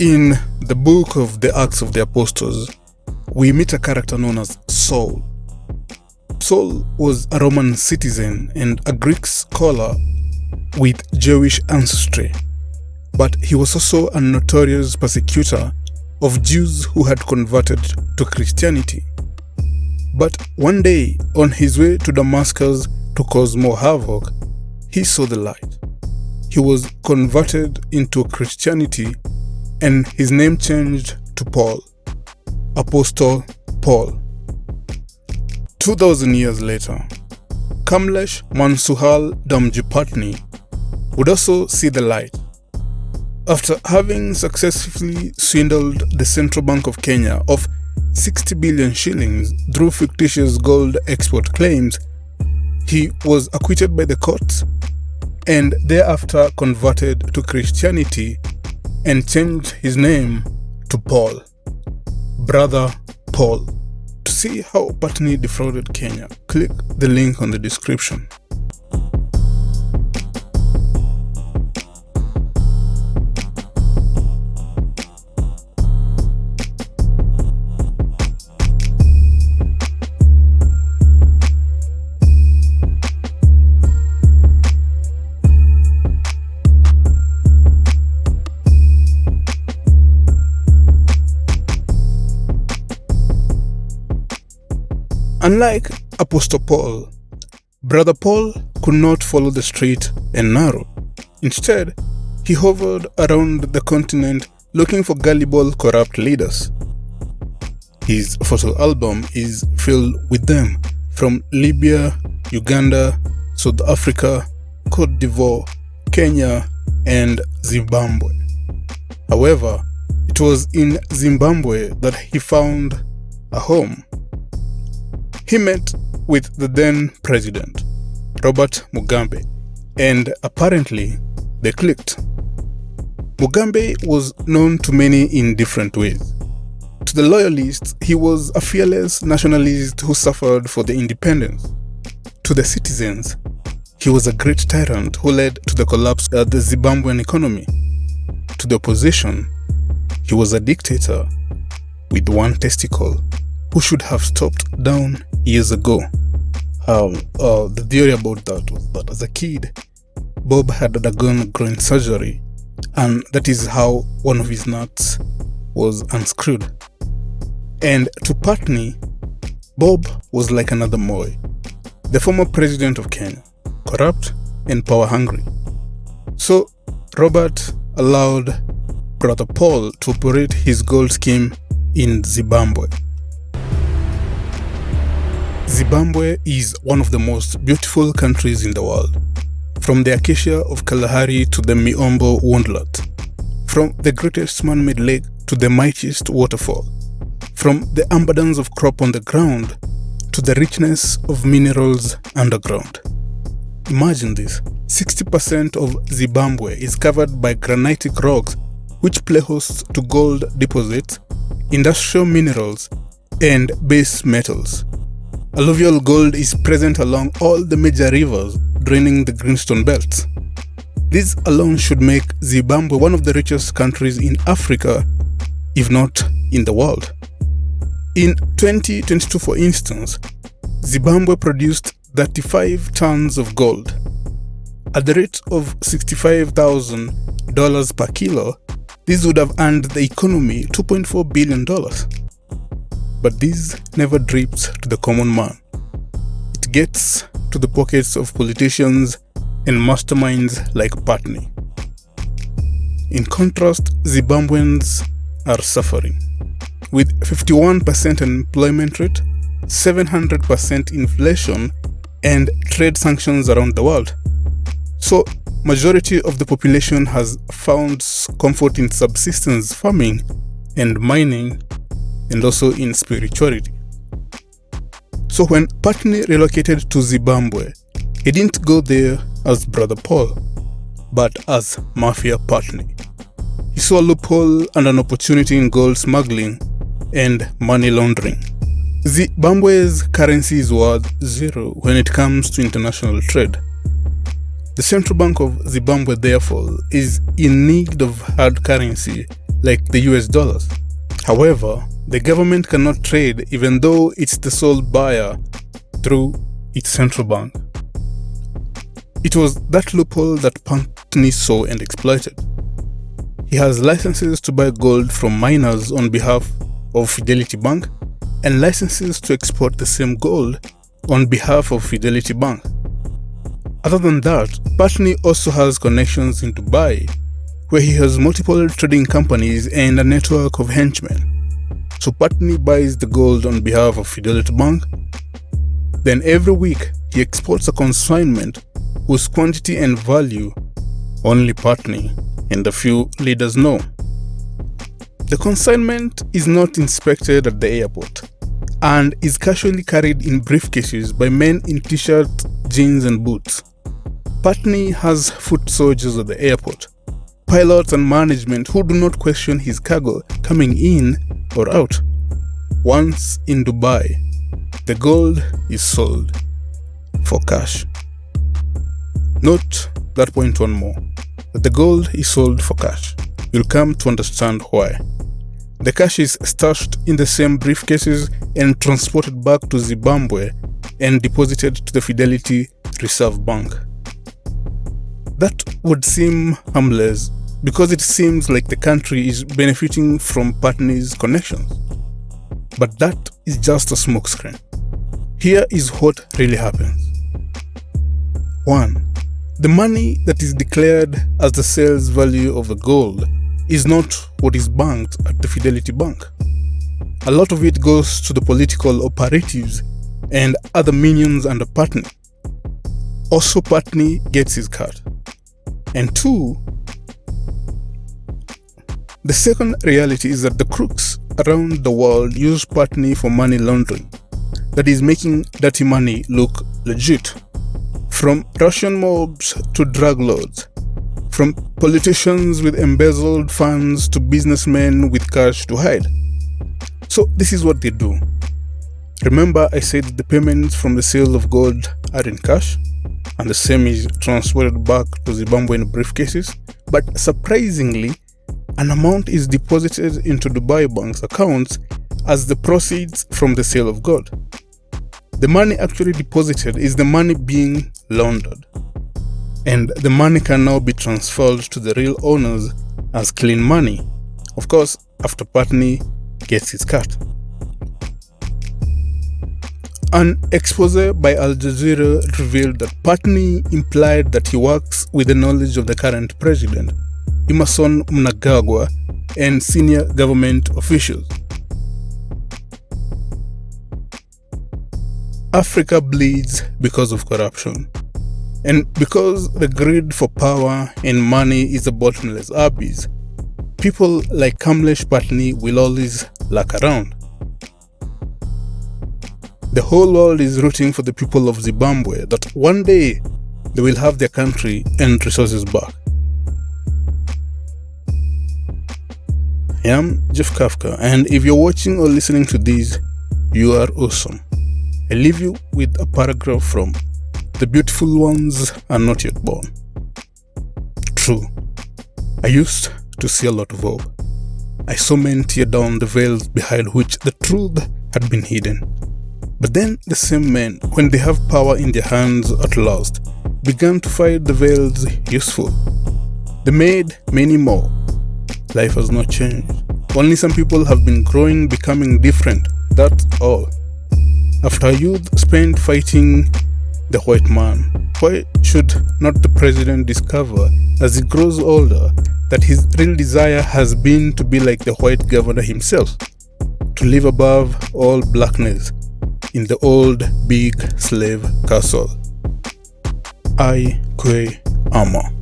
In the book of the Acts of the Apostles, we meet a character known as Saul. Saul was a Roman citizen and a Greek scholar with Jewish ancestry, but he was also a notorious persecutor of Jews who had converted to Christianity. But one day, on his way to Damascus to cause more havoc, he saw the light. He was converted into Christianity and his name changed to Paul, Apostle Paul. 2,000 years later, Kamlesh Pattni would also see the light. After having successfully swindled the Central Bank of Kenya of 60 billion shillings through fictitious gold export claims, he was acquitted by the courts and thereafter converted to Christianity and changed his name to Paul, Brother Paul. To see how Pattni defrauded Kenya, click the link on the description. Unlike Apostle Paul, Brother Paul could not follow the straight and narrow. Instead, he hovered around the continent looking for gullible, corrupt leaders. His photo album is filled with them from Libya, Uganda, South Africa, Cote d'Ivoire, Kenya, and Zimbabwe. However, it was in Zimbabwe that he found a home. He met with the then president, Robert Mugabe, and apparently they clicked. Mugabe was known to many in different ways. To the loyalists, he was a fearless nationalist who suffered for the independence. To the citizens, he was a great tyrant who led to the collapse of the Zimbabwean economy. To the opposition, he was a dictator with one testicle who should have stopped down years ago. The theory about that was that as a kid, Bob had undergone groin surgery, and that is how one of his nuts was unscrewed. And to Pattni, Bob was like another Moi, the former president of Kenya, corrupt and power-hungry. So Robert allowed Brother Paul to operate his gold scheme in Zimbabwe. Zimbabwe is one of the most beautiful countries in the world. From the acacia of Kalahari to the Miombo woodland, from the greatest man-made lake to the mightiest waterfall, from the abundance of crop on the ground to the richness of minerals underground. Imagine this, 60% of Zimbabwe is covered by granitic rocks which play host to gold deposits, industrial minerals, and base metals. Alluvial gold is present along all the major rivers draining the greenstone belts. This alone should make Zimbabwe one of the richest countries in Africa, if not in the world. In 2022, for instance, Zimbabwe produced 35 tons of gold. At the rate of $65,000 per kilo, this would have earned the economy $2.4 billion. But this never drips to the common man. It gets to the pockets of politicians and masterminds like Pattni. In contrast, Zimbabweans are suffering. With 51% unemployment rate, 700% inflation, and trade sanctions around the world. So, majority of the population has found comfort in subsistence farming and mining, and also in spirituality. So when Pattni relocated to Zimbabwe, he didn't go there as Brother Paul, but as Mafia Pattni. He saw a loophole and an opportunity in gold smuggling and money laundering. Zimbabwe's currency is worth zero when it comes to international trade. The Central Bank of Zimbabwe, therefore, is in need of hard currency like the US dollars. However, the government cannot trade even though it's the sole buyer through its central bank. It was that loophole that Pattni saw and exploited. He has licenses to buy gold from miners on behalf of Fidelity Bank and licenses to export the same gold on behalf of Fidelity Bank. Other than that, Pattni also has connections in Dubai, where he has multiple trading companies and a network of henchmen. So Pattni buys the gold on behalf of Fidelity Bank. Then every week, he exports a consignment whose quantity and value only Pattni and a few leaders know. The consignment is not inspected at the airport and is casually carried in briefcases by men in t-shirts, jeans and boots. Pattni has foot soldiers at the airport, pilots and management who do not question his cargo coming in or out. Once in Dubai, the gold is sold for cash. Note that point one more, that the gold is sold for cash. You'll come to understand why. The cash is stashed in the same briefcases and transported back to Zimbabwe and deposited to the Fidelity Reserve Bank. That would seem harmless because it seems like the country is benefiting from Pattni's connections. But that is just a smokescreen. Here is what really happens. 1. The money that is declared as the sales value of the gold is not what is banked at the Fidelity Bank. A lot of it goes to the political operatives and other minions under Pattni. Also, Pattni gets his cut. And 2, the second reality is that the crooks around the world use Pattni for money laundering, that is making dirty money look legit. From Russian mobs to drug lords, from politicians with embezzled funds to businessmen with cash to hide. So this is what they do. Remember I said that the payments from the sale of gold are in cash, and the same is transported back to Zimbabwean briefcases, but surprisingly, an amount is deposited into Dubai bank's accounts as the proceeds from the sale of gold. The money actually deposited is the money being laundered, and the money can now be transferred to the real owners as clean money, of course after Pattni gets his cut. An expose by Al Jazeera revealed that Pattni implied that he works with the knowledge of the current president, Emmerson Mnangagwa, and senior government officials. Africa bleeds because of corruption. And because the greed for power and money is a bottomless abyss, people like Kamlesh Pattni will always lurk around. The whole world is rooting for the people of Zimbabwe that one day they will have their country and resources back. I am Jeff Kafka, and if you're watching or listening to this, you are awesome. I leave you with a paragraph from "The beautiful ones are not yet born." True, I used to see a lot of hope. I saw men tear down the veils behind which the truth had been hidden. But then the same men, when they have power in their hands at last, began to find the veils useful. They made many more. Life has not changed. Only some people have been growing, becoming different. That's all. After youth spent fighting the white man, why should not the president discover as he grows older that his real desire has been to be like the white governor himself, to live above all blackness in the old big slave castle? I Kwe Ama.